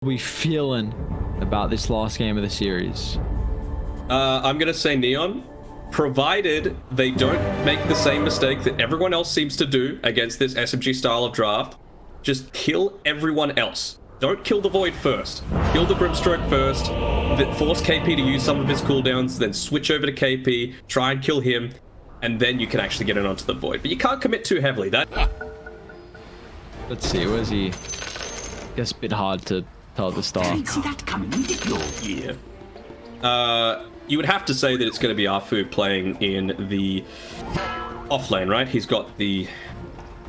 we feeling about this last game of the series? I'm gonna say Neon, provided they don't make the same mistake that everyone else seems to do against this SMG style of draft. Just kill everyone else. Don't kill the Void first. Kill the Grimstroke first. Force KP to use some of his cooldowns, then switch over to KP, try and kill him, and then you can actually get it onto the Void. But you can't commit too heavily. Let's see, where's he? Guess a bit hard to tell at the start. Didn't see that coming, did you? Yeah. You would have to say that it's going to be Arfu playing in the off lane, right? He's got the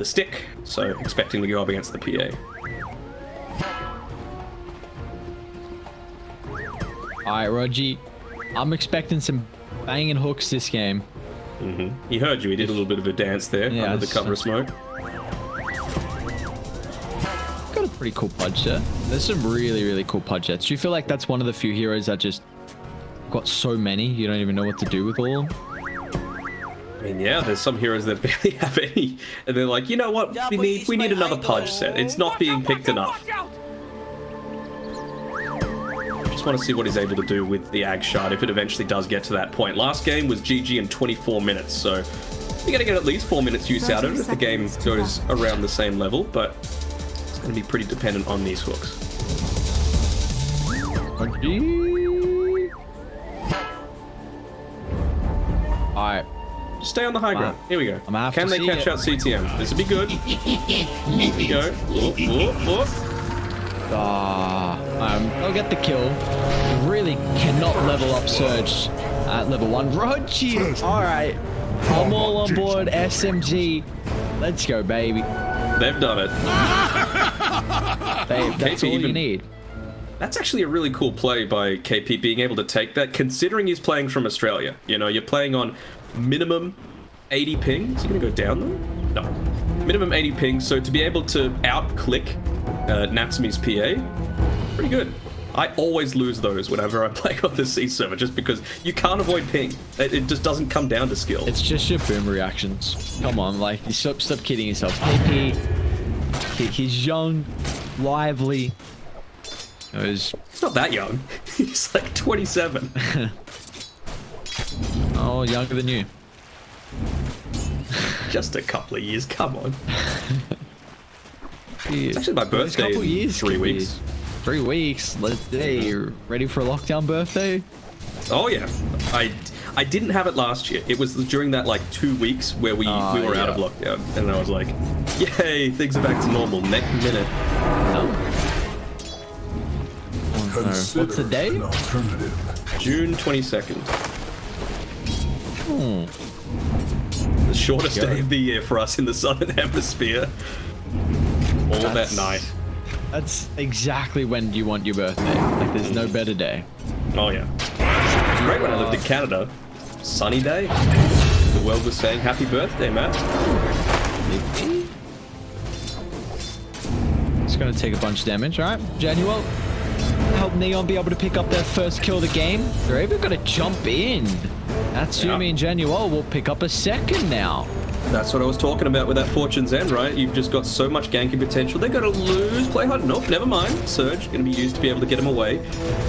stick, so expecting to go up against the PA. Alright, Rogi. I'm expecting some banging hooks this game. He heard you. He did a little bit of a dance there under the cover of smoke. Got a pretty cool pudge set. There's some really, really cool pudge sets. Do you feel like that's one of the few heroes that just got so many you don't even know what to do with all of them? I mean, yeah, there's some heroes that barely have any, and they're like, you know what? We need another pudge set. It's not being picked enough. Just want to see what he's able to do with the Ag Shard if it eventually does get to that point. Last game was GG in 24 minutes, so you're going to get at least 4 minutes use out of it if the game goes around the same level, but it's going to be pretty dependent on these hooks. Alright. Just stay on the high ground. Here we go. Can they catch out CTM? This would be good. Here we go. They'll get the kill. Really cannot level up Surge at level 1. Rogi! Alright. I'm all on board. SMG. Let's go, baby. They've done it. Babe, that's all you need. That's actually a really cool play by KP, being able to take that, considering he's playing from Australia. You know, you're playing on minimum 80 ping. Is he going to go down though? No. Minimum 80 ping, so to be able to out-click Natsumi's PA, pretty good. I always lose those whenever I play on the C server, just because you can't avoid ping. It just doesn't come down to skill. It's just your boom reactions. Come on, like, you stop kidding yourself. KP, he's young, lively. He's not that young. He's like 27. Oh, younger than you. Just a couple of years, come on. It's actually my birthday in 3 weeks. 3 weeks? Hey, you ready for a lockdown birthday? Oh yeah. I didn't have it last year. It was during that like 2 weeks where we were out of lockdown. And I was like, yay, things are back to normal. Next minute. No. What's the day? June 22nd. The shortest day of the year for us in the Southern Hemisphere. All that night. That's exactly when you want your birthday. Like, there's no better day. Oh yeah. It's great when I lived in Canada. Sunny day. The world was saying happy birthday, Matt. It's gonna take a bunch of damage, right? Januel, help Neon be able to pick up their first kill of the game. They're even gonna jump in. Natsumi and Januel will pick up a second now. That's what I was talking about with that Fortune's End, right? You've just got so much ganking potential. They're going to lose play hard. Nope, never mind. Surge going to be used to be able to get him away.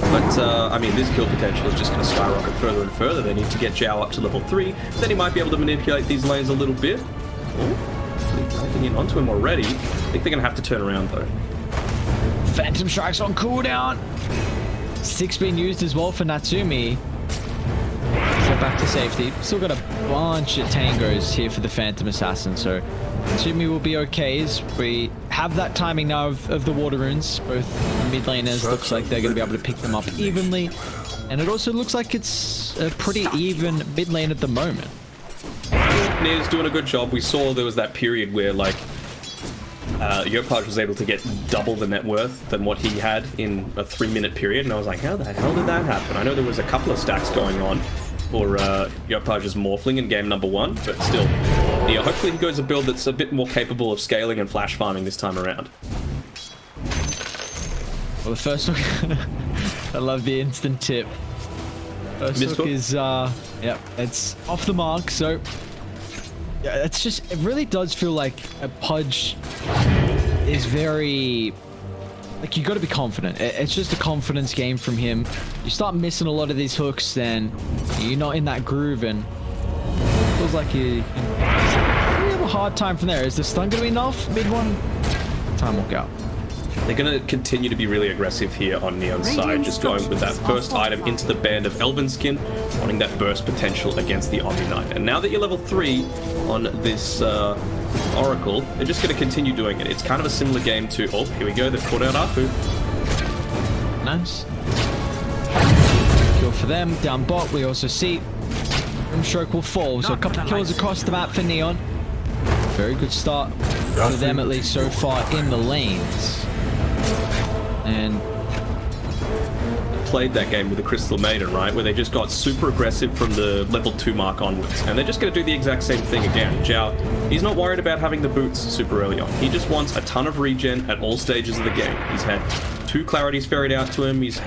But, I mean, this kill potential is just going to skyrocket further and further. They need to get Zhao up to level 3. Then he might be able to manipulate these lanes a little bit. Oh, jumping in onto him already. I think they're going to have to turn around, though. Phantom Strike's on cooldown. 6 being used as well for Natsumi. Go back to safety. Still got a bunch of tangos here for the Phantom Assassin, so Natsumi will be okay as we have that timing now of the water runes. Both mid laners looks like they're going to be able to pick them up evenly, and it also looks like it's a pretty even mid lane at the moment. Near's doing a good job. We saw there was that period where like Yopaj was able to get double the net worth than what he had in a 3-minute period, and I was like, how the hell did that happen? I know there was a couple of stacks going on for Yopaj's Morphling in game number 1, but still, yeah, hopefully he goes a build that's a bit more capable of scaling and flash farming this time around. Well, the first hook, I love the instant tip. First hook is, yep, it's off the mark, so yeah, it's just, it really does feel like a Pudge is very like, you got to be confident. It's just a confidence game from him. You start missing a lot of these hooks, then you're not in that groove, and it feels like you have a hard time from there. Is the stun going to be enough? Mid one, time will go. They're going to continue to be really aggressive here on Neon's side, just going with that first item into the Band of Elven Skin, wanting that burst potential against the Omniknight. And now that you're level 3 on this Oracle, they're just going to continue doing it. It's kind of a similar game to... Oh, here we go. They've caught out Apu. Nice. Kill for them. Down bot, we also see Rimstroke will fall. So a couple of kills across the map for Neon. Very good start for them, at least so far in the lanes. And played that game with the Crystal Maiden, right? Where they just got super aggressive from the level 2 mark onwards. And they're just going to do the exact same thing again. Zhao, he's not worried about having the boots super early on. He just wants a ton of regen at all stages of the game. He's had 2 clarities ferried out to him. He's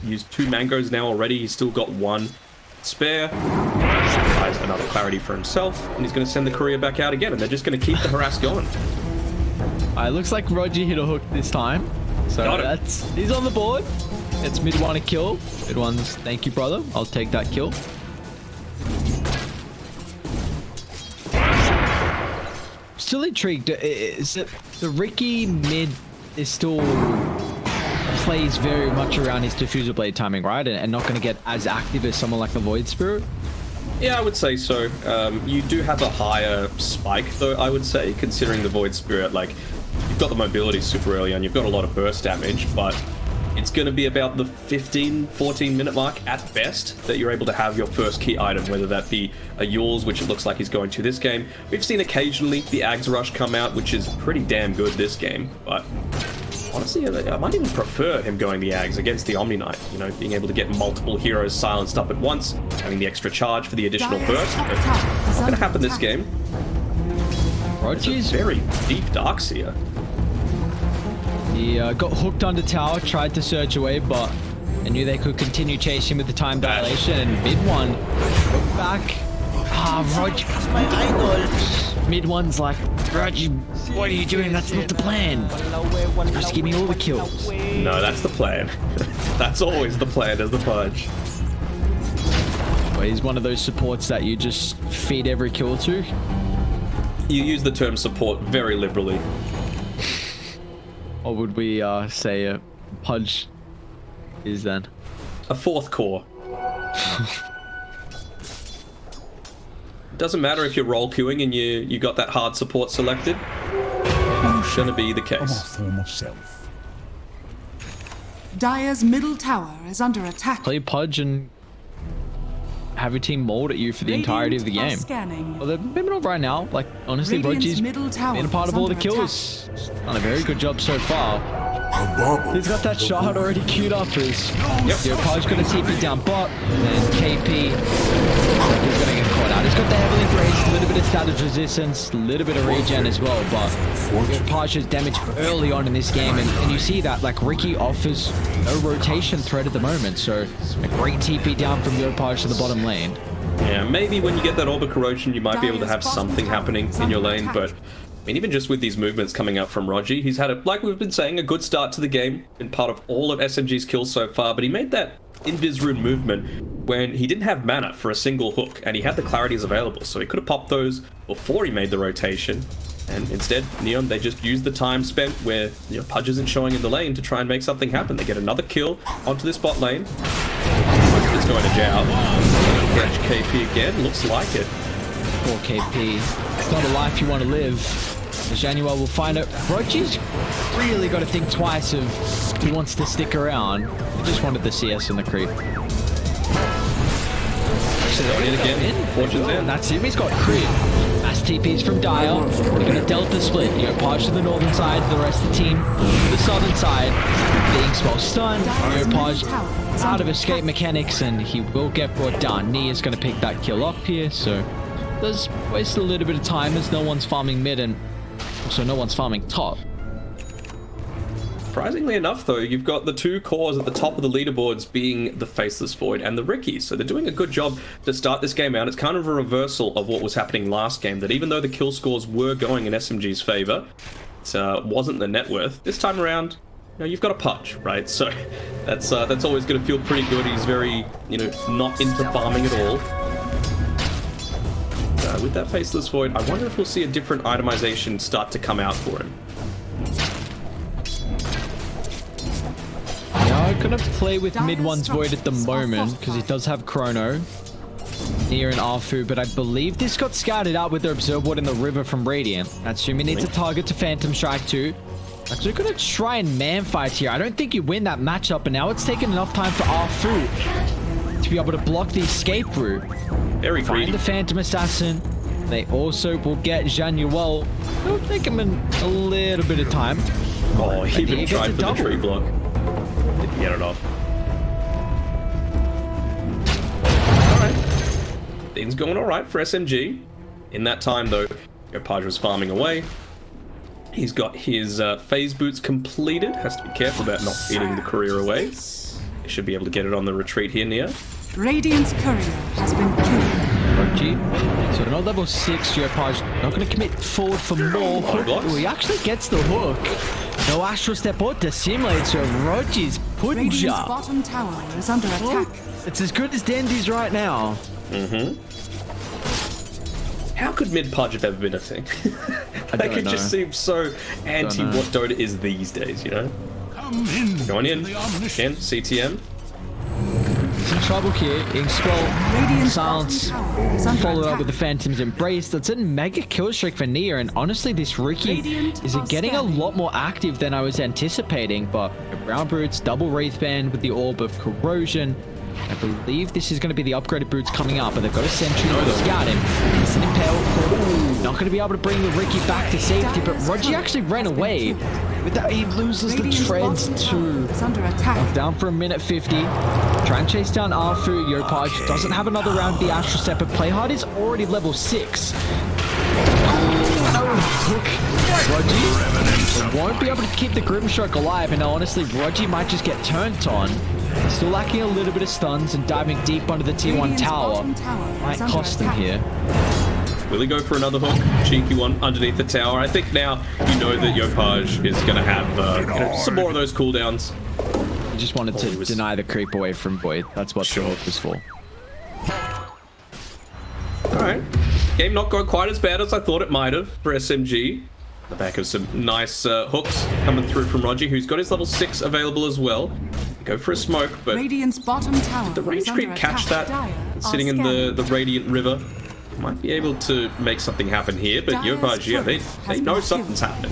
used 2 mangoes now already. He's still got 1 spare. Buys another clarity for himself. And he's going to send the courier back out again. And they're just going to keep the harass going. It looks like Roger hit a hook this time. So he's on the board. It's mid one a kill. Mid one's thank you, brother. I'll take that kill. Still intrigued. Is it the Riki mid is still plays very much around his diffuser blade timing, right? And not going to get as active as someone like the Void Spirit? Yeah, I would say so. You do have a higher spike, though, I would say, considering the Void Spirit. Like, you've got the mobility super early on, you've got a lot of burst damage, but it's going to be about the 15-14 minute mark at best that you're able to have your first key item, whether that be a Yules, which it looks like he's going to this game. We've seen occasionally the Ags Rush come out, which is pretty damn good this game, but honestly, I might even prefer him going the Ags against the Omniknight. You know, being able to get multiple heroes silenced up at once, having the extra charge for the additional burst. But not going to happen this game. Roger's very deep Darkseer. He got hooked under tower, tried to surge away, but I knew they could continue chasing with the time dilation, and mid one look back. Roger, my idol. Mid one's like, Roger, what are you doing? That's not the plan. Just give me all the kills. No, that's the plan. That's always the plan, as the Pudge. Well, he's one of those supports that you just feed every kill to. You use the term support very liberally. Or would we say a Pudge is then? A 4th core. Doesn't matter if you're role queuing and you got that hard support selected. Gonna be the case. Dire's middle tower is under attack. Play Pudge and have your team mold at you for the entirety of the game. Well, maybe not right now. Like, honestly, Roger's been a part of all the kills. Done a very good job so far. He's got that shot already queued up. Yopaj gonna TP down bot, and then KP he's gonna get caught out. He's got the heavily embraced, a little bit of status resistance, a little bit of regen as well, but Yopaj is damaged early on in this game, and you see that, like, Riki offers no rotation threat at the moment, so a great TP down from Yopaj to the bottom lane. Yeah, maybe when you get that Orb of Corrosion, you might be able to have something happening in your lane, but I mean, even just with these movements coming up from Roger, he's had, like we've been saying, a good start to the game, been part of all of SMG's kills so far, but he made that Invis Rune movement when he didn't have mana for a single hook, and he had the clarities available, so he could have popped those before he made the rotation. And instead, Neon, they just used the time spent where, you know, Pudge isn't showing in the lane to try and make something happen. They get another kill onto this bot lane. It's going to Zhao. Catch KP again, looks like it. Poor KP. It's not a life you want to live. Januel will find it. Roger's really got to think twice if he wants to stick around. He just wanted the CS and the creep. In again. Fortune's in. That's him. He's got creep. Mass TPs from Dire. They're going to delta split. Yopaj to the northern side, the rest of the team to the southern side. Being spell stunned. Yopaj out of escape mechanics, and he will get brought down. Nee is going to pick that kill up here, so does waste a little bit of time as no one's farming mid and also no one's farming top. Surprisingly enough, though, you've got the 2 cores at the top of the leaderboards being the Faceless Void and the Riki, so they're doing a good job to start this game out. It's kind of a reversal of what was happening last game, that even though the kill scores were going in SMG's favor, it wasn't the net worth. This time around, know, you've got a Pudge, right? So that's always going to feel pretty good. He's very, you know, not into farming at all. With that Faceless Void, I wonder if we'll see a different itemization start to come out for him. Yeah, I'm gonna play with mid one's Void at the moment because he does have Chrono near an Arfu, but I believe this got scouted out with the Observe Ward in the river from Radiant. Natsumi needs a target to Phantom Strike too. Actually gonna try and man fight here. I don't think you win that matchup, and now it's taken enough time for Arfu to be able to block the escape route. Very greedy. Find the Phantom Assassin. They also will get Januel. It'll take him a little bit of time. Oh, he even tried for the tree block. Didn't get it off. Alright. Things going alright for SMG. In that time, though, Yopaj was farming away. He's got his phase boots completed. Has to be careful about not feeding the courier away. He should be able to get it on the retreat here, Nia. Radiant's courier has been killed. So not level 6, Yopaj not going to commit forward for more. Oh, he actually gets the hook. No Astral Step or Dissimulate, so Rogi's putting Radiant's bottom tower is under attack. It's as good as Dandy's right now. How could mid Pudge have ever been a thing? Like, it just seems so anti what Dota is these days, you know? Going in. Again, CTM. Some trouble here. Inkspell, Silence, followed up with the Phantom's Embrace. That's a mega kill streak for Nia, and honestly, this Riki is getting a lot more active than I was anticipating, but Brown Boots, double Wraith Band with the Orb of Corrosion. I believe this is going to be the upgraded boots coming up, but they've got a Sentry to scout him. It's an Impale. Not going to be able to bring the Riki back to safety, but Rogi actually ran away. With that, he loses the treads too. Down for a minute 50. Try and chase down Arfu. Yopaj doesn't have another round of the Astral Step, but Playhard is already level 6. Rogi won't be able to keep the Grimstroke alive, and honestly, Rogi might just get turned on. Still lacking a little bit of stuns and diving deep under the T1 tower. Might cost them here. Will he go for another hook? Cheeky one underneath the tower. I think now you know that Yopaj is going to have you know, some more of those cooldowns. He just wanted to deny the creep away from Void. That's what the hook was for. Alright. Game not going quite as bad as I thought it might have for SMG. The back of some nice hooks coming through from Rogi, who's got his level 6 available as well. Go for a smoke, but Radiant's bottom tower did the range creep catch that? Sitting in the Radiant River. Might be able to make something happen here, but Yopaj, yeah, they know something's happening.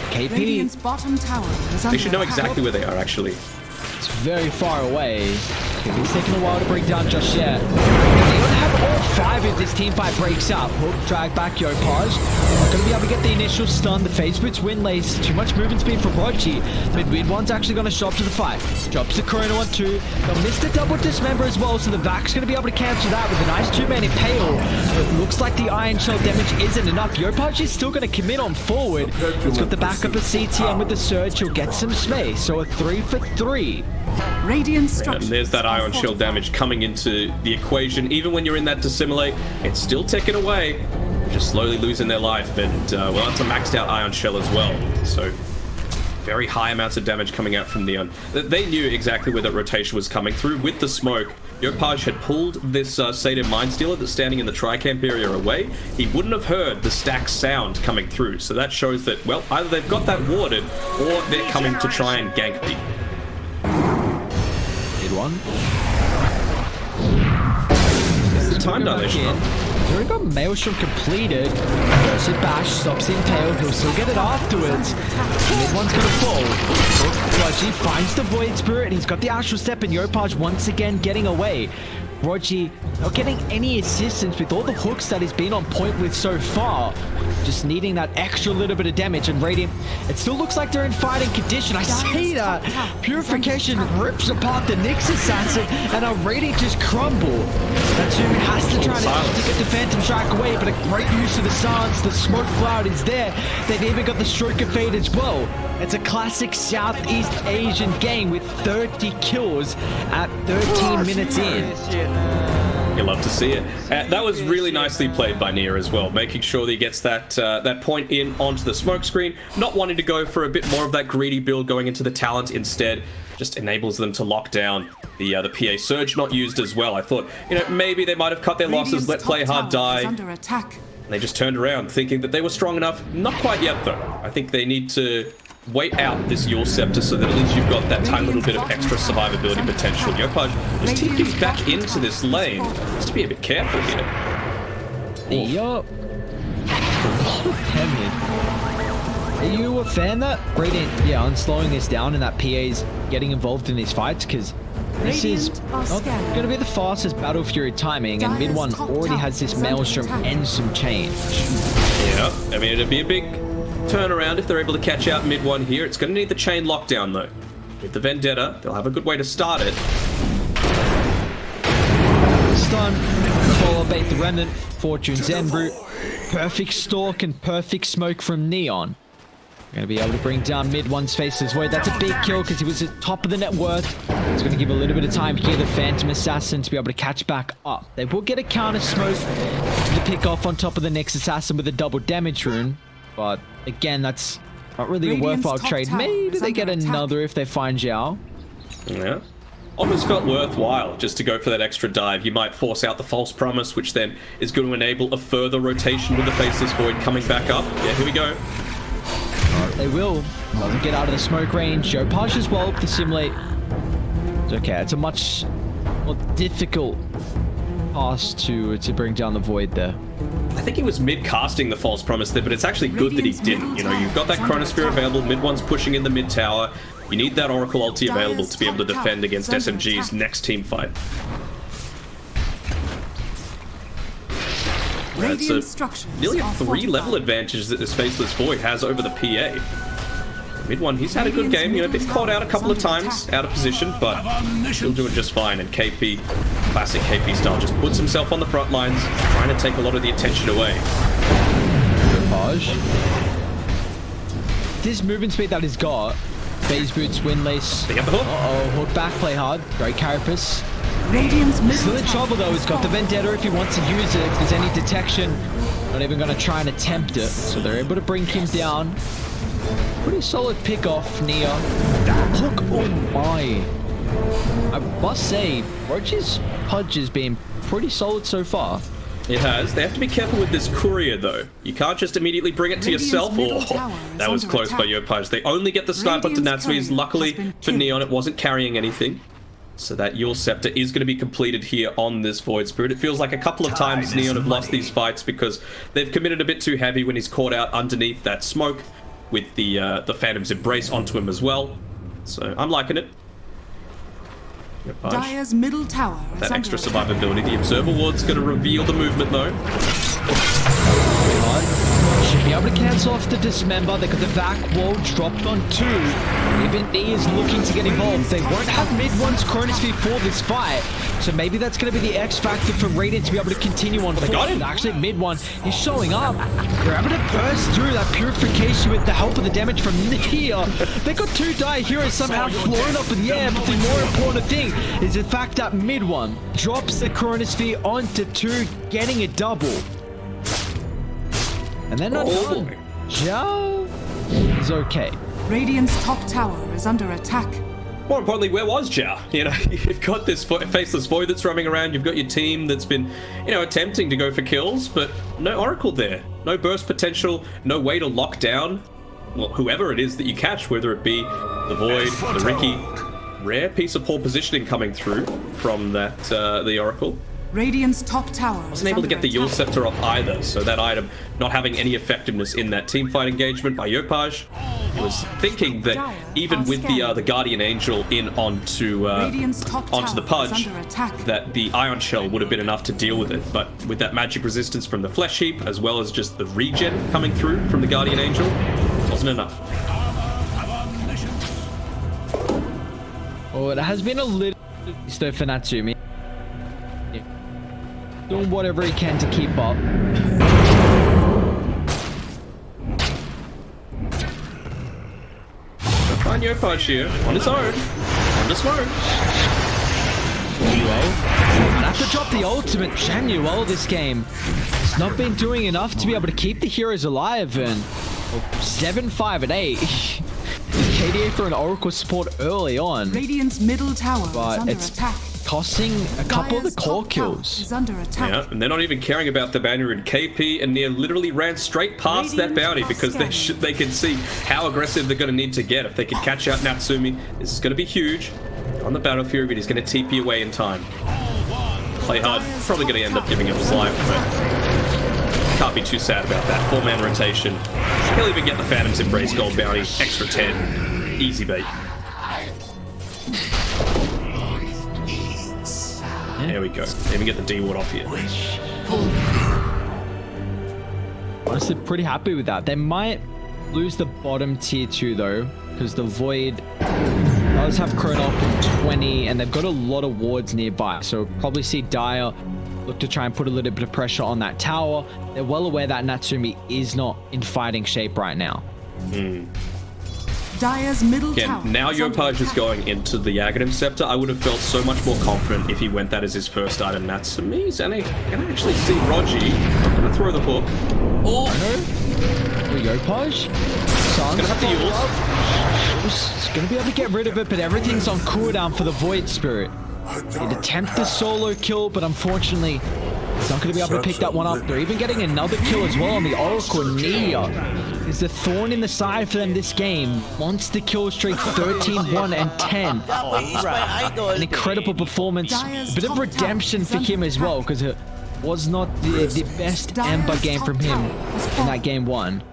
KP, bottom tower they should know exactly where they are, actually. It's very far away. It's taking a while to break down just yet. They don't have all 5 if this team fight breaks up. Hook, drag back Yopaj. Not going to be able to get the initial stun. The phase boots win lace. Too much movement speed for Rogi. Mid one's actually going to show up to the fight. Drops the Corona one too. They'll miss the double dismember as well, so the Vac's going to be able to cancel that with a nice 2-man Impale. It looks like the Iron Shell damage isn't enough. Yopaj is still going to commit on forward. He's got the backup of CTM with the Surge. He'll get some space. So a 3 for 3. Radiant and there's that Iron Shell damage coming into the equation. Even when you're in that Dissimulate, it's still ticking away. They're just slowly losing their life, and well, that's a maxed out Iron Shell as well. So very high amounts of damage coming out from Neon. They knew exactly where that rotation was coming through with the smoke. Yopaj had pulled this Satyr Mindstealer that's standing in the Tri-Camp area away. He wouldn't have heard the stack sound coming through. So that shows that, well, either they've got that warded or they're coming to try and gank me. One. It's the time dilation. He's already got Maelstrom completed. Goes to Bash, stops the Impale. He'll still get it afterwards. Mid one's gonna fall. Rogi finds the Void Spirit. He's got the Astral Step, and Yopaj once again getting away. Rogi not getting any assistance with all the hooks that he's been on point with so far. Just needing that extra little bit of damage, and Radiant, it still looks like they're in fighting condition. I see that. Purification rips apart the Nyx Assassin, and our Radiant just crumble. Natsumi has to try to get the Phantom Strike away, but a great use of the silence. The smoke cloud is there. They've even got the Stroke of Fate as well. It's a classic Southeast Asian game with 30 kills at 13 minutes in. You love to see it. That was really nicely played by Nia as well, making sure that he gets that point in onto the smoke screen, not wanting to go for a bit more of that greedy build going into the talent instead. Just enables them to lock down the PA surge not used as well. I thought, maybe they might have cut their losses, let play hard die. Under attack. And they just turned around thinking that they were strong enough. Not quite yet though. I think they need to wait out this Your Scepter so that at least you've got that tiny little bit of extra survivability potential. Yopaj just tipping back into this lane. Just to be a bit careful here. Yup. Are you a fan that Radiant, unslowing this down and that PA's getting involved in these fights? Because this is not going to be the fastest Battle Fury timing, and mid one already has this Maelstrom and some change. Yeah, I mean, it'd be a big turnaround if they're able to catch out mid one here. It's going to need the chain lockdown though. With the Vendetta, they'll have a good way to start it. Stun, follow bait the Remnant, Fortune's Embrute, perfect stalk and perfect smoke from Neon. Going to be able to bring down mid one's Faceless Void. That's a big kill because he was at top of the net worth. It's going to give a little bit of time here, the Phantom Assassin, to be able to catch back up. They will get a counter smoke to the pick off on top of the next Assassin with a double damage rune. But again, that's not really a worthwhile trade. Maybe they get another if they find Zhao. Yeah. Almost felt worthwhile just to go for that extra dive. You might force out the False Promise, which then is going to enable a further rotation with the Faceless Void coming back up. Yeah, here we go. They will. Doesn't get out of the smoke range. Yopaj as well to simulate. It's okay. It's a much more difficult pass to bring down the Void there. I think he was mid-casting the False Promise there, but it's actually good that he didn't. You've got that Chronosphere available. Mid one's pushing in the mid tower. You need that Oracle ulti available to be able to defend against SMG's next team fight. That's nearly a 3-level advantage that this Faceless Void has over the PA. Mid one, he's had a good game, been caught out a couple of times, out of position, but still doing just fine. And KP, classic KP style, just puts himself on the front lines, trying to take a lot of the attention away. Yopaj. This movement speed that he's got, Phase Boots, Windlace. They get the hook. Uh-oh, hook back, play hard. Great Carapace. Radiant's Still in trouble though, he's got the Vendetta if he wants to use it, if there's any detection. Not even going to try and attempt it, so they're able to bring him down. Pretty solid pick off, Nia. That hook, oh my. I must say, Roach's punch has been pretty solid so far. It has. They have to be careful with this courier though. You can't just immediately bring it to yourself. Oh, that was close by Yopaj. They only get the snipe onto Natsume's. Luckily for Neon, it wasn't carrying anything. So that Your Scepter is going to be completed here on this Void Spirit. It feels like a couple of times Neon have lost these fights because they've committed a bit too heavy when he's caught out underneath that smoke with the Phantom's Embrace onto him as well. So I'm liking it. Dire's middle tower is that extra under attack. survivability. The Observer Ward's going to reveal the movement though. Should be able to cancel off the Dismember. They got the vac wall dropped on 2. Even E is looking to get involved. They won't have mid one's Chronosphere for this fight. So maybe that's going to be the X factor for Radiant to be able to continue on. They got him. Actually, mid one is showing up. They're able to burst through that purification with the help of the damage from Nia. They got 2 Dire Heroes somehow flown up in the air. But the more important thing is the fact that mid one drops the Chronosphere onto 2, getting a double. And then not done. Zhao is okay. Radiant's top tower is under attack. More importantly, where was Zhao? You've got this Faceless Void that's roaming around. You've got your team that's been, attempting to go for kills, but no Oracle there. No burst potential, no way to lock down, well, whoever it is that you catch, whether it be the Void, the Riki. Rare piece of poor positioning coming through from that, the Oracle. Radiant's top tower Wasn't able to get the Your Scepter off either, so that item not having any effectiveness in that teamfight engagement by Yopaj. He was thinking that even with the Guardian Angel in onto the Pudge, that the Ion Shell would have been enough to deal with it, but with that magic resistance from the Flesh Heap, as well as just the regen coming through from the Guardian Angel, wasn't enough. Oh, it has been a little slow for Natsumi. Doing whatever he can to keep up. Find Yopaj here on his own. On the smoke. I'd have to drop the ultimate. Shamuel this game has not been doing enough to be able to keep the heroes alive, and 7-5 and 8. KDA for an Oracle support early on, Radiant's middle tower is but under it's attack. costing a couple of the Dire's core top tower kills. is under attack. Yeah, and they're not even caring about the banner, and KP and Nia literally ran straight past that bounty because they can see how aggressive they're going to need to get. If they can catch out Natsumi, this is going to be huge on the battlefield, but he's going to TP away in time. Play hard, probably going to end up giving him his life, but can't be too sad about that. 4-man rotation. He'll even get the Phantom's Embrace gold bounty, extra 10. Easy bait. There we go. Even get the D-ward off here. Honestly, pretty happy with that. They might lose the bottom tier 2 though, because the Void does have Chrono up in 20, and they've got a lot of wards nearby. So probably see Dire look to try and put a little bit of pressure on that tower. They're well aware that Natsumi is not in fighting shape right now. Dire's middle tower. Again, now is under Yopaj is attack. going into the Aghanim Scepter. I would have felt so much more confident if he went that as his first item. Natsumi's, and I can actually see Rogi. I'm going to throw the hook. Oh! Yopaj? Gonna have to use. He's gonna be able to get rid of it, but everything's on cooldown for the Void Spirit. He'd attempt the solo kill, but unfortunately, he's not gonna be able to pick that one up. They're even getting another kill as well on the Oracle. Nia is the thorn in the side for them this game. Monster kill streak 13, 1, and 10. An incredible performance. A bit of redemption for him as well, because it was not the best Ember game from him in that game 1.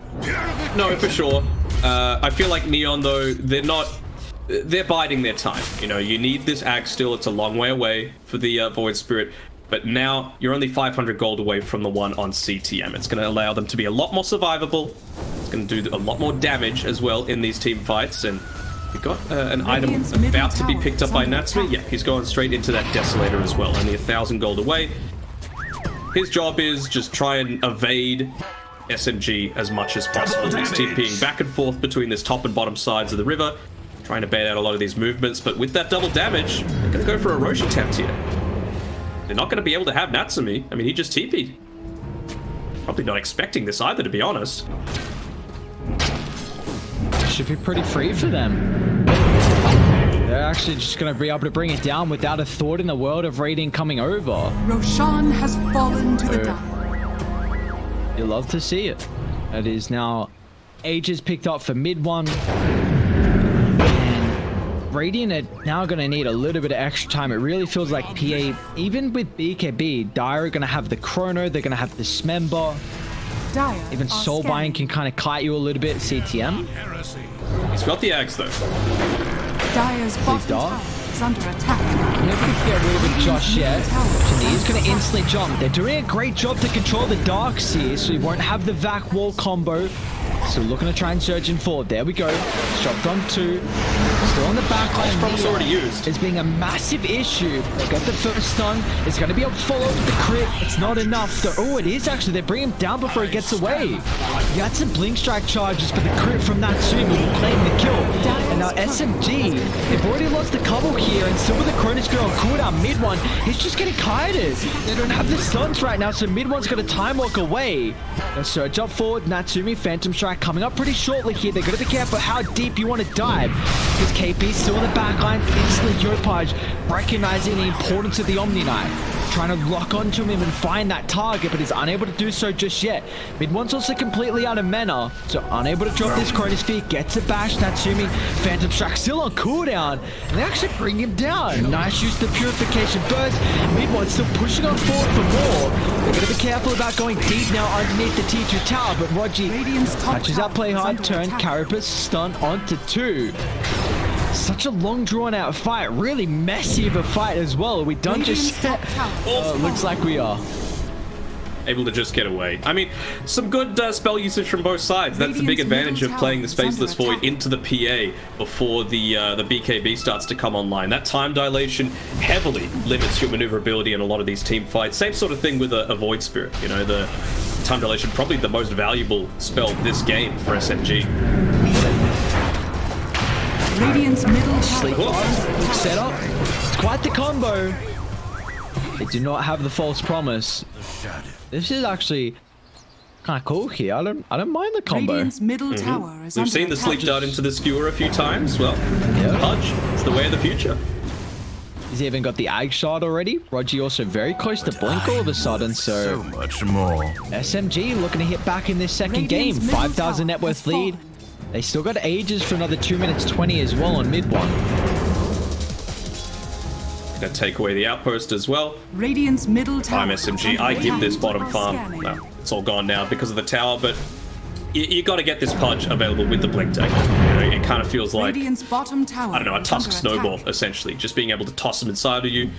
No, for sure. I feel like Neon, though, they're biding their time. You know, you need this axe still. It's a long way away for the Void Spirit. But now you're only 500 gold away from the one on CTM. It's going to allow them to be a lot more survivable. It's going to do a lot more damage as well in these team fights. And we've got an item about to be picked up by Natsumi. Yeah, he's going straight into that Desolator as well. Only 1,000 gold away. His job is just try and evade SMG as much as possible. He's TPing back and forth between this top and bottom sides of the river, trying to bait out a lot of these movements, but with that double damage, they're going to go for a Roshi attempt here. They're not going to be able to have Natsumi. I mean, he just TP'd. Probably not expecting this either, to be honest. Should be pretty free for them. They're actually just going to be able to bring it down without a thought in the world of Radiant coming over. Roshan has fallen to the Dire. You love to see it. It is now Ages picked up for mid 1. And Radiant are now going to need a little bit of extra time. It really feels like PA, even with BKB, Dire are going to have the Chrono, they're going to have the Smember. Dire Even are Soulbind can kind of kite you a little bit, CTM. He's got the axe, though. Dire's bottom Dark. tower is under attack. Never gonna get rid of it just yet. Shania's going to instantly jump. They're doing a great job to control the darks here, so you won't have the Vac wall combo. So looking to try and surge in forward. There we go. Dropped on 2. Still on the back line. Promise already used. It's being a massive issue. They'll get the first stun. It's going to be able to follow with the crit. It's not enough. Oh, it is actually. They bring him down before he gets away. He had some blink strike charges, but the crit from Natsumi will claim the kill. And now SMG, they've already lost the couple here, and still with the Chronos Girl on cooldown, mid 1, he's just getting kited. They don't have the stuns right now, so mid 1's got a time walk away. They'll surge up forward. Natsumi, Phantom Strike coming up pretty shortly here. They've got to be careful how deep you want to dive, because KP's still in the back line. Instantly Yopaj recognizing the importance of the Omniknight, trying to lock onto him and find that target, but he's unable to do so just yet. Mid 1's also completely out of mana, so unable to drop this Chronosphere. Gets a bash. Natsumi, Phantom Strike still on cooldown, and they actually bring him down. Nice use of the Purification Burst. Mid 1's still pushing on forward for more. They're going to be careful about going deep now underneath the T2 tower, but Rogi catches out play hard, turn, Carapace stun onto 2. Such a long drawn out fight, really messy of a fight as well. Are we done just yet? Looks like we are. Able to just get away. I mean, some good spell usage from both sides. That's the big advantage of playing this Faceless Void into the PA before the BKB starts to come online. That time dilation heavily limits your maneuverability in a lot of these team fights. Same sort of thing with a Void Spirit. You know, the time dilation, probably the most valuable spell this game for SMG. Radiant's middle tower. Sleep on, setup. It's quite the combo. They do not have the false promise. This is actually kind of cool here. I don't mind the combo. Radiant's middle tower is We've under seen the attack. sleep dart into the skewer a few times. Well, Yeah. Pudge, it's the way of the future. He's even got the ag shot already. Roger also very close to blink all of a sudden, so much more. SMG looking to hit back in this second Radiant's game. middle 5,000 net tower worth has lead. fallen. They still got ages for another 2 minutes 20 as well on mid one. Gonna take away the outpost as well. Radiant's middle tower. I'm is SMG. under I give attack. this bottom farm. Scanning. No, it's all gone now because of the tower, but you got to get this Pudge available with the blink tag. You know, it kind of feels like, Radiant's bottom tower. I don't know, a is Tusk under snowball, attack. essentially. Just being able to toss them inside of you,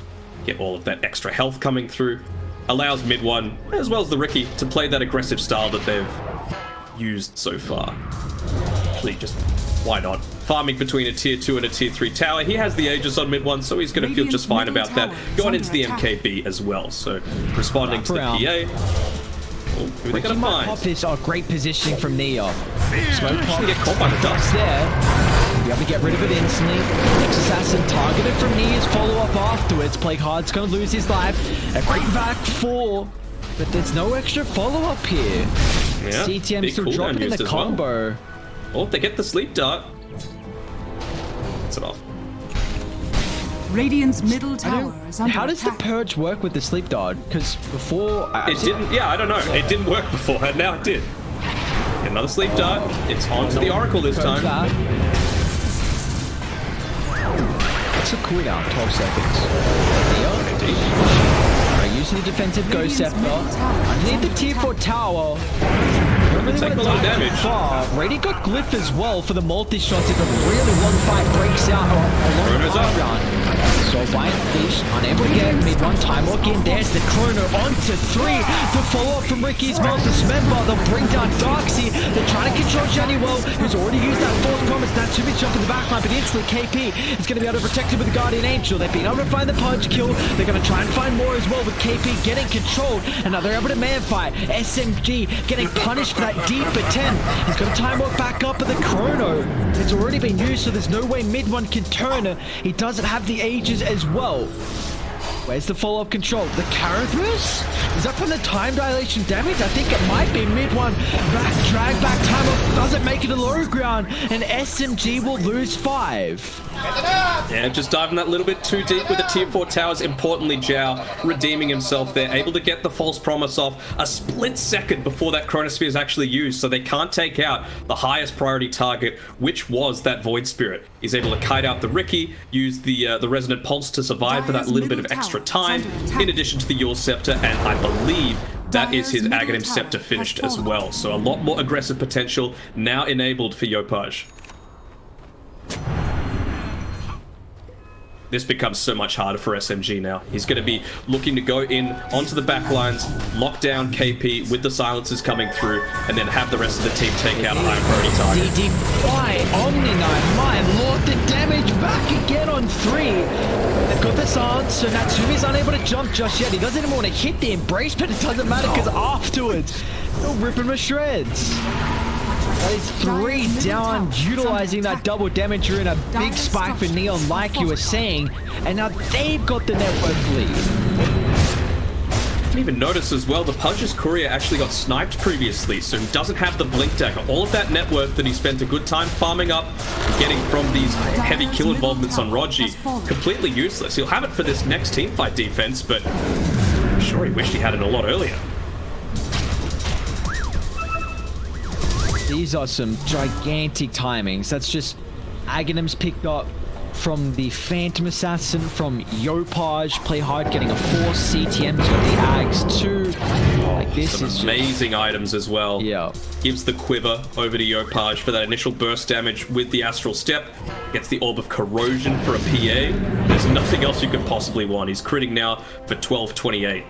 get all of that extra health coming through, allows mid one, as well as the Riki, to play that aggressive style that they've used so far. Actually, just why not? Farming between a tier 2 and a tier 3 tower. He has the Aegis on mid one, so he's going to feel Radiant's just fine middle about that. tower is Going under into the attack. MKB as well, so responding to the Wrap PA. Oh, who are they He going to might find? pop this. Oh, great positioning from Neo. Smoke pop. Actually get caught by the dust. There. You have to get rid of it instantly. Next assassin targeted from Neo's follow-up afterwards. Plagueheart's going to lose his life. A great back 4. But there's no extra follow-up here. Yeah, CTM big still cooldown dropping in used the as well. combo. Oh, they get the sleep dart. It's it off. Radiant's middle I tower don't- is under How does the attack. purge work with the sleep dart? Because before... It didn't, yeah, I don't know. It didn't work before, and now it did. Get another sleep dart. It's onto the Oracle this Purge time. that. What's the cooldown? 12 seconds. Neo. Using the defensive Ghost Scepter. Underneath the tier 4 tower. Really Take a lot of damage. Rady got glyph as well for the multi-shots if a really long fight breaks out. Chrono's up. So Vine Fish unable to get mid one time walk in. There's the Chrono onto 3. The follow-up from Ricky's well dismember. They'll bring down Darksea. They're trying to control Jannywell, who's already used that false promise. That 2-bit jump in the backline, but instantly KP is going to be able to protect him with the Guardian Angel. They've been able to find the punch kill. They're going to try and find more as well with KP getting controlled. And now they're able to man fight. SMG getting punished for that deeper 10. He's got a time walk back up at the Chrono. It's already been used, so there's no way mid one can turn. He doesn't have the ages as well. Where's the follow-up control? The Carathras? Is that from the time dilation damage? I think it might be mid one. Back, drag back, time off. Doesn't make it to low ground. And SMG will lose 5. Yeah, just diving that little bit too deep with the tier 4 towers. Importantly, Zhao redeeming himself there, able to get the false promise off a split second before that Chronosphere is actually used, so they can't take out the highest priority target, which was that Void Spirit. He's able to kite out the Riki, use the Resonant Pulse to survive for that Dire's little bit of middle extra tower is time, under attack. in addition to the Your Scepter, and I believe that is Dire's his middle Aghanim tower Scepter has finished as fallen. well, so a lot more aggressive potential now enabled for Yopaj. This becomes so much harder for SMG now. He's going to be looking to go in onto the back lines, lock down KP with the silencers coming through, and then have the rest of the team take out a high priority target. DD by Omniknight. My lord, the damage back again on 3. They've got the silence, so Natsumi's unable to jump just yet. He doesn't even want to hit the embrace, but it doesn't matter because afterwards, they'll rip him to shreds. That is 3 down, utilizing that double damage and a big spike for Neon, like you were saying. And now they've got the network lead. Didn't even notice as well, the Pudge's courier actually got sniped previously, so he doesn't have the blink dagger. All of that net worth that he spent a good time farming up, getting from these heavy kill involvements on Rogi, completely useless. He'll have it for this next teamfight defense, but I'm sure he wished he had it a lot earlier. These are some gigantic timings. That's just Aghanim's picked up from the Phantom Assassin, from Yopaj, play hard, getting a 4 CTMs with the Ags too. Like this Some is just, amazing items as well. yeah. Gives the quiver over to Yopaj for that initial burst damage with the Astral Step. Gets the Orb of Corrosion for a PA. There's nothing else you could possibly want. He's critting now for 1228.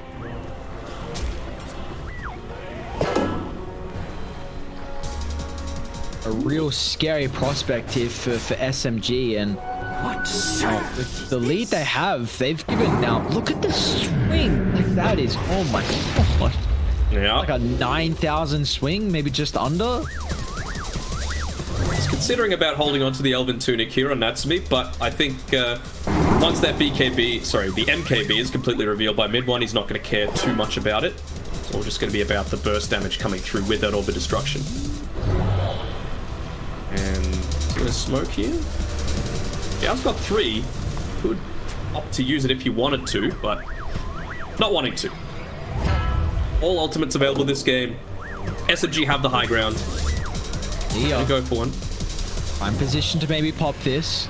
A real scary prospect here for SMG, and with the lead they have, they've given now. Look at the swing, like that is, oh my god, Yeah. like a 9,000 swing, maybe just under. He's considering about holding on to the Elven Tunic here on Natsumi, but I think once that BKB, sorry, the MKB is completely revealed by mid one, he's not going to care too much about it. It's all just going to be about the burst damage coming through with that Orb of Destruction. And he's going to smoke here. Yeah, I've got 3. Could opt to use it if you wanted to, but not wanting to. All ultimates available this game. SMG have the high ground. Yeah. Go for one. I'm positioned to maybe pop this.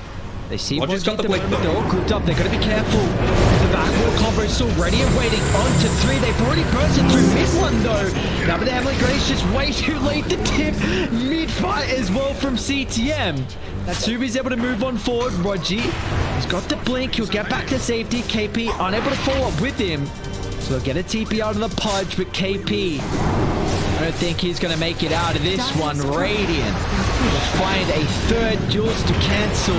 They see Roger's got the momentum, blink. they're all grouped up. They've got to be careful. The backward combo is still ready and waiting. On to 3. They've already bursted through mid one though. Now, but the Heavenly Grace just way too late to tip mid fight as well from CTM. Natsumi's able to move on forward. Rogi, he's got the blink. He'll get back to safety. KP unable to follow up with him. So they'll get a TP out of the Pudge, but KP, I don't think he's going to make it out of this one. Radiant will find a third Jules to cancel.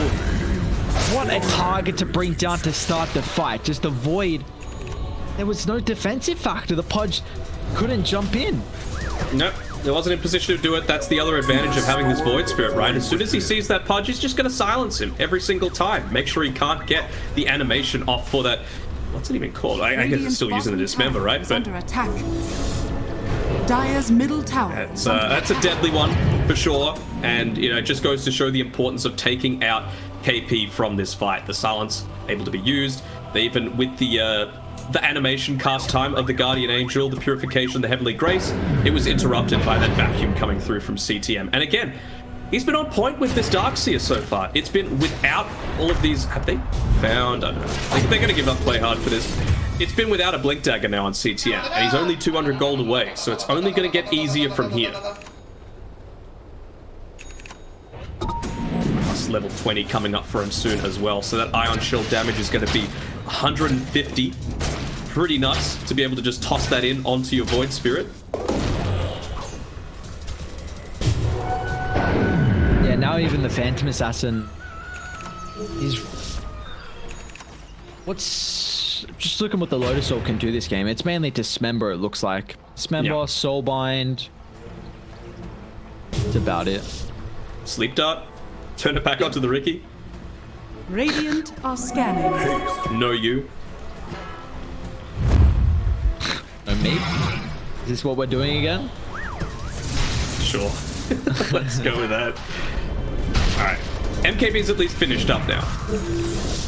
What a target to bring down to start the fight. Just the Void. There was no defensive factor. The Pudge couldn't jump in. Nope, he wasn't in position to do it. That's the other advantage of having this Void Spirit, right? As soon as he sees that Pudge, he's just going to silence him every single time. Make sure he can't get the animation off for that. What's it even called? I guess it's still using the Dismember, right? But under attack. Dire's middle tower. that's a deadly one for sure, and you know, it just goes to show the importance of taking out KP from this fight. The silence able to be used. They even with the animation cast time of the Guardian Angel, the Purification, the Heavenly Grace, it was interrupted by that vacuum coming through from CTM. And again, he's been on point with this Darkseer so far. It's been without all of these. Have they found? I don't know. They're going to give up play hard for this. It's been without a Blink Dagger now on CTM, and he's only 200 gold away, so it's only going to get easier from here. Plus level 20 coming up for him soon as well, so that Ion Shield damage is going to be 150. Pretty nuts to be able to just toss that in onto your Void Spirit. Yeah, now even the Phantom Assassin is... Just looking what the Lotus Soul can do this game. It's mainly Dismember, it looks like. Dismember, yeah. Soulbind. That's about it. Sleep Dart. Turn it back onto the Riki. Radiant are scanning. No you. No me? Is this what we're doing again? Sure. Let's go with that. Alright. MKB's at least finished up now.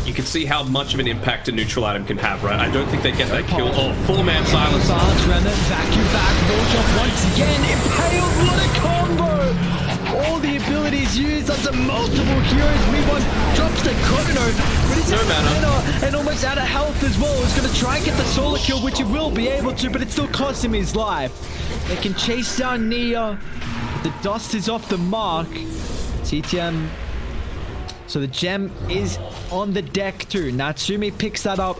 You can see how much of an impact a neutral item can have, right? I don't think they get that kill. Oh, 4-man silence. Silence Remnant, vacuum back, Warjump once again, impaled, what a combo! All the abilities used onto multiple heroes. One drops the Chrono, but he's No mana. And almost out of health as well. He's going to try and get the solo kill, which he will be able to, but it still costs him his life. They can chase down Nia. The dust is off the mark. CTM. So the gem is on the deck too. Natsumi picks that up.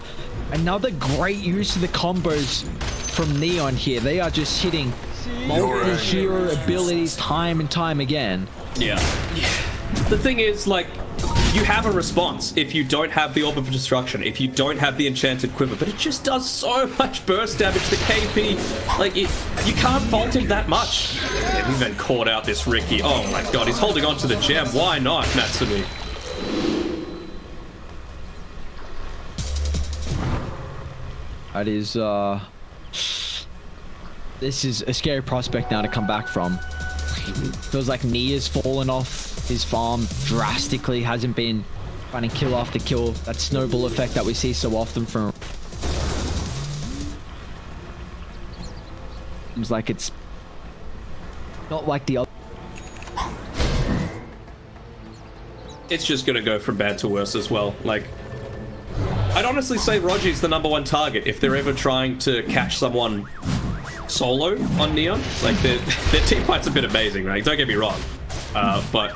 Another great use of the combos from Neon here. They are just hitting multi-hero abilities time and time again. Yeah. The thing is, like, you have a response if you don't have the Orb of Destruction, if you don't have the Enchanted Quiver, but it just does so much burst damage to KP. Like, you can't fault him that much. Yeah, we've been caught out this Riki. Oh my god, he's holding on to the gem. Why not, Natsumi? That is, this is a scary prospect now to come back from. Feels like Nia's fallen off his farm drastically. Hasn't been finding kill after kill. That snowball effect that we see so often from... Seems like it's not like the other... It's just gonna go from bad to worse as well. Like, I'd honestly say Rogi's the #1 target if they're ever trying to catch someone solo on Neon. Like, their team fight's a bit amazing, right? Don't get me wrong. But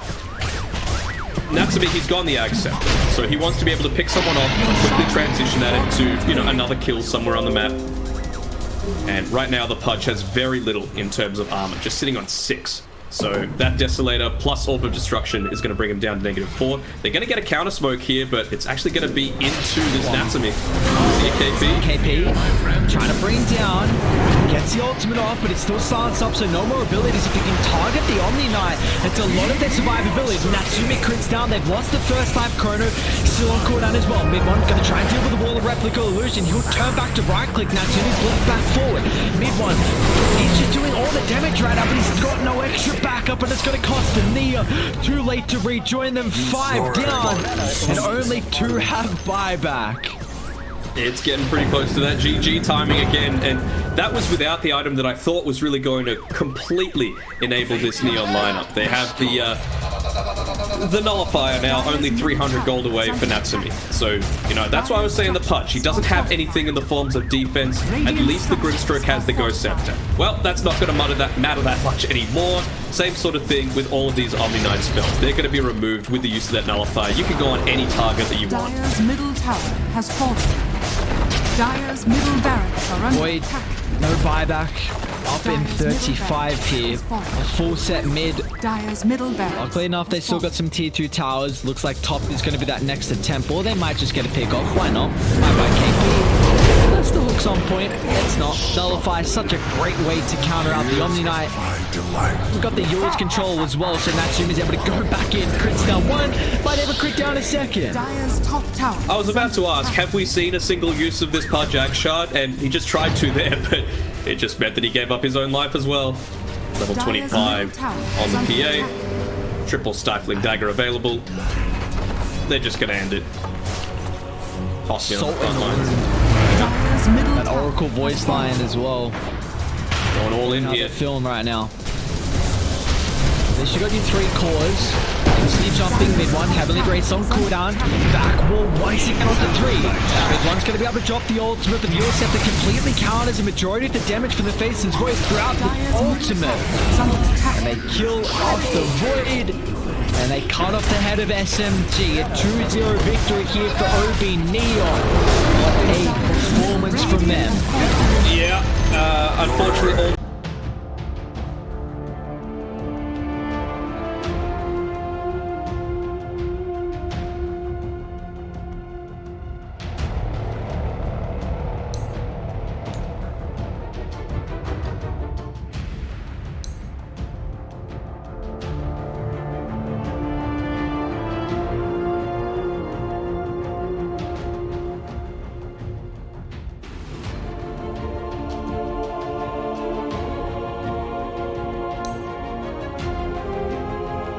Natsumi, he's gone the Ag Scepter, so he wants to be able to pick someone off, quickly transition at it to, you know, another kill somewhere on the map. And right now the Pudge has very little in terms of armor, just sitting on 6. So that Desolator plus Orb of Destruction is going to bring him down to -4. They're going to get a counter smoke here, but it's actually going to be into this Natsumi. See KP? Trying to bring down. Gets the ultimate off, but it's still silenced up, so no more abilities. If you can target the Omniknight, it's a lot of their survivability. Natsumi crits down. They've lost the first life. Chrono still on cooldown as well. Mid one going to try and deal with the wall of replica illusion. He'll turn back to right click. Natsumi's blinked back forward. Mid one, he's just doing all the damage right now, but he's got no extra backup, and it's going to cost the Nia. Too late to rejoin them. 5 down, and only 2 have buyback. It's getting pretty close to that GG timing again, and that was without the item that I thought was really going to completely enable this Neon lineup. They have the Nullifier now, only 300 gold away for Natsumi. So, you know, that's why I was saying the Punch. He doesn't have anything in the forms of defense. At least the Grimstroke has the Ghost Scepter. Well, that's not going to matter that much anymore. Same sort of thing with all of these Omniknight spells. They're going to be removed with the use of that Nullifier. You can go on any target that you want. Dire's middle tower has fallen. Dire's middle barracks are under Void, attack. no buyback. Up in 35 here. A full set mid. Dire's middle barracks. Luckily enough, they still got some tier 2 towers. Looks like top is going to be that next attempt, or they might just get a pick off. Why not? Bye-bye, KP. That's the hooks on point. It's not. Nullify is such a great way to counter out the Omniknight. We've got the Yours control as well, so Natsumi's able to go back in. Crits down 1, might have a crit down a second. Dire's top tower. I was about to ask, have we seen a single use of this Pajak shard? And he just tried to there, but it just meant that he gave up his own life as well. Level 25 on the PA. Triple Stifling Dagger available. They're just going to end it. Hospital on the front lines. Dire's middle That tower Oracle voice line as well. Going all in here. Film right now. They should got you 3 cores. Instantly jumping mid one, heavily graced on cooldown. Back wall, once again onto 3. Mid one's going to be able to drop the ultimate. The Viewer Scepter completely counters a majority of the damage from the Faceless voice throughout the ultimate. And they kill off the Void. And they cut off the head of SMG. A 2-0 victory here for OB.Neon. A performance from them. Yeah, unfortunately all